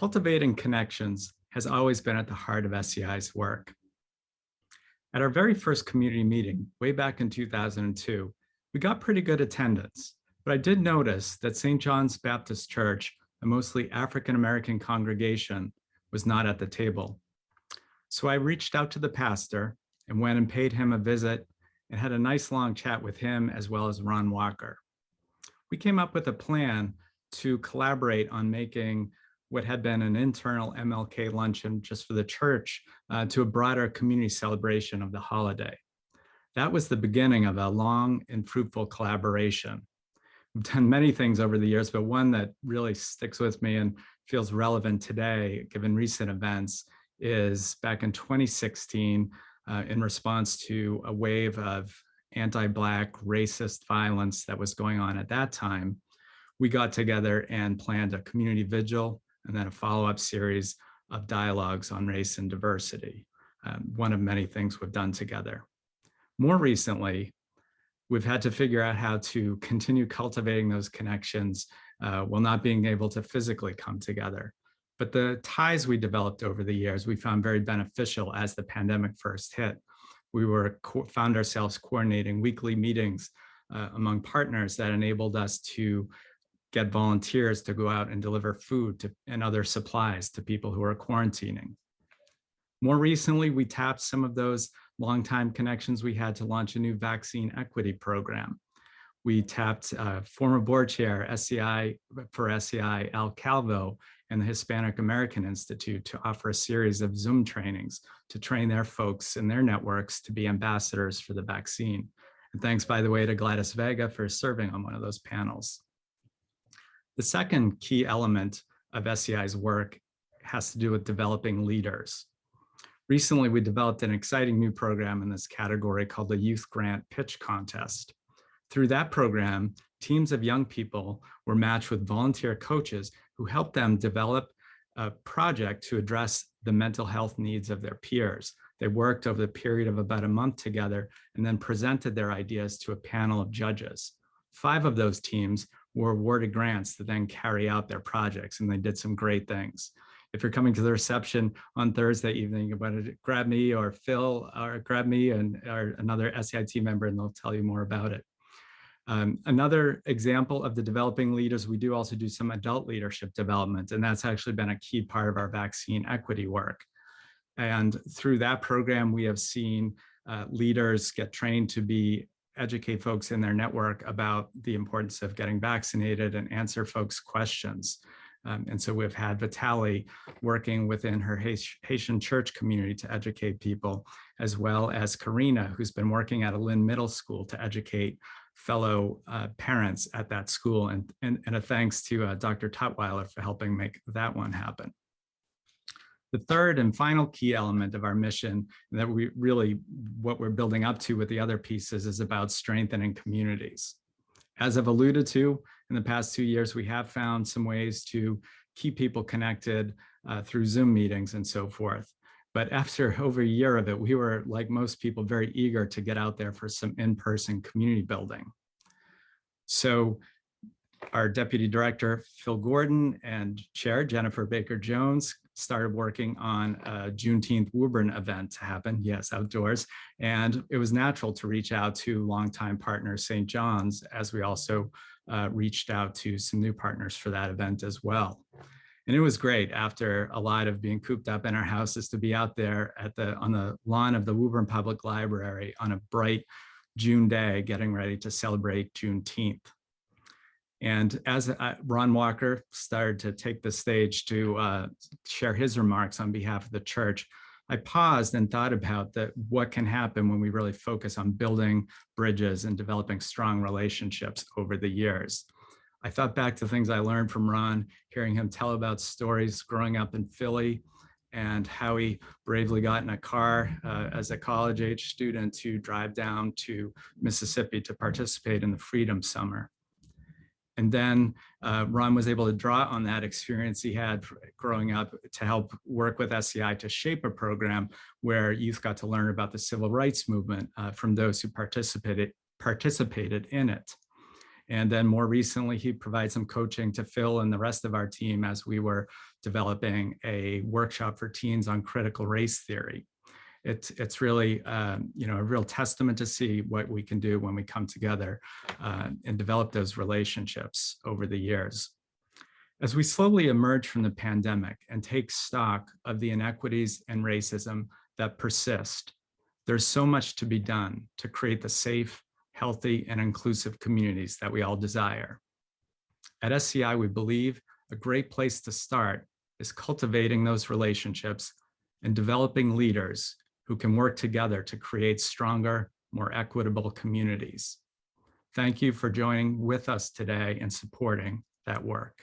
Cultivating Connections has always been at the heart of SCI's work. At our very first community meeting, way back in 2002, we got pretty good attendance, but I did notice that St. John's Baptist Church, a mostly African-American congregation, was not at the table. So I reached out to the pastor and went and paid him a visit and had a nice long chat with him as well as Ron Walker. We came up with a plan to collaborate on making what had been an internal MLK luncheon just for the church to a broader community celebration of the holiday. That was the beginning of a long and fruitful collaboration. We've done many things over the years, but one that really sticks with me and feels relevant today, given recent events, is back in 2016, in response to a wave of anti-Black racist violence that was going on at that time, we got together and planned a community vigil and then a follow-up series of dialogues on race and diversity, one of many things we've done together. More recently, we've had to figure out how to continue cultivating those connections while not being able to physically come together. But the ties we developed over the years, we found very beneficial as the pandemic first hit. We found ourselves coordinating weekly meetings among partners that enabled us to get volunteers to go out and deliver food and other supplies to people who are quarantining. More recently, we tapped some of those longtime connections we had to launch a new vaccine equity program. We tapped former board chair for SCI, Al Calvo, and the Hispanic American Institute to offer a series of Zoom trainings to train their folks and their networks to be ambassadors for the vaccine. And thanks, by the way, to Gladys Vega for serving on one of those panels. The second key element of SCI's work has to do with developing leaders. Recently, we developed an exciting new program in this category called the Youth Grant Pitch Contest. Through that program, teams of young people were matched with volunteer coaches who helped them develop a project to address the mental health needs of their peers. They worked over the period of about a month together and then presented their ideas to a panel of judges. 5 of those teams were awarded grants to then carry out their projects, and they did some great things. If you're coming to the reception on Thursday evening, you want to grab me or Phil, or grab me or another SCI team member, and they'll tell you more about it. Another example of the developing leaders, we do also do some adult leadership development, and that's actually been a key part of our vaccine equity work. And through that program, we have seen leaders get trained to educate folks in their network about the importance of getting vaccinated and answer folks' questions. And so we've had Vitaly working within her Haitian church community to educate people, as well as Karina, who's been working at a Lynn Middle School to educate fellow parents at that school. And a thanks to Dr. Tutwiler for helping make that one happen. The third and final key element of our mission, and that what we're building up to with the other pieces, is about strengthening communities. As I've alluded to, in the past 2 years, we have found some ways to keep people connected through Zoom meetings and so forth. But after over a year of it, we were, like most people, very eager to get out there for some in-person community building. So our Deputy Director, Phil Gordon, and Chair, Jennifer Baker-Jones, started working on a Juneteenth Woburn event to happen, yes, outdoors. And it was natural to reach out to longtime partner St. John's, as we also reached out to some new partners for that event as well. And it was great, after a lot of being cooped up in our houses, to be out there on the lawn of the Woburn Public Library on a bright June day, getting ready to celebrate Juneteenth. And as Ron Walker started to take the stage to share his remarks on behalf of the church, I paused and thought about what can happen when we really focus on building bridges and developing strong relationships over the years. I thought back to things I learned from Ron, hearing him tell about stories growing up in Philly and how he bravely got in a car as a college-age student to drive down to Mississippi to participate in the Freedom Summer. And then Ron was able to draw on that experience he had growing up to help work with SCI to shape a program where youth got to learn about the civil rights movement from those who participated in it. And then more recently, he provided some coaching to Phil and the rest of our team as we were developing a workshop for teens on critical race theory. It's really a real testament to see what we can do when we come together and develop those relationships over the years. As we slowly emerge from the pandemic and take stock of the inequities and racism that persist, there's so much to be done to create the safe, healthy, and inclusive communities that we all desire. At SCI, we believe a great place to start is cultivating those relationships and developing leaders who can work together to create stronger, more equitable communities. Thank you for joining with us today and supporting that work.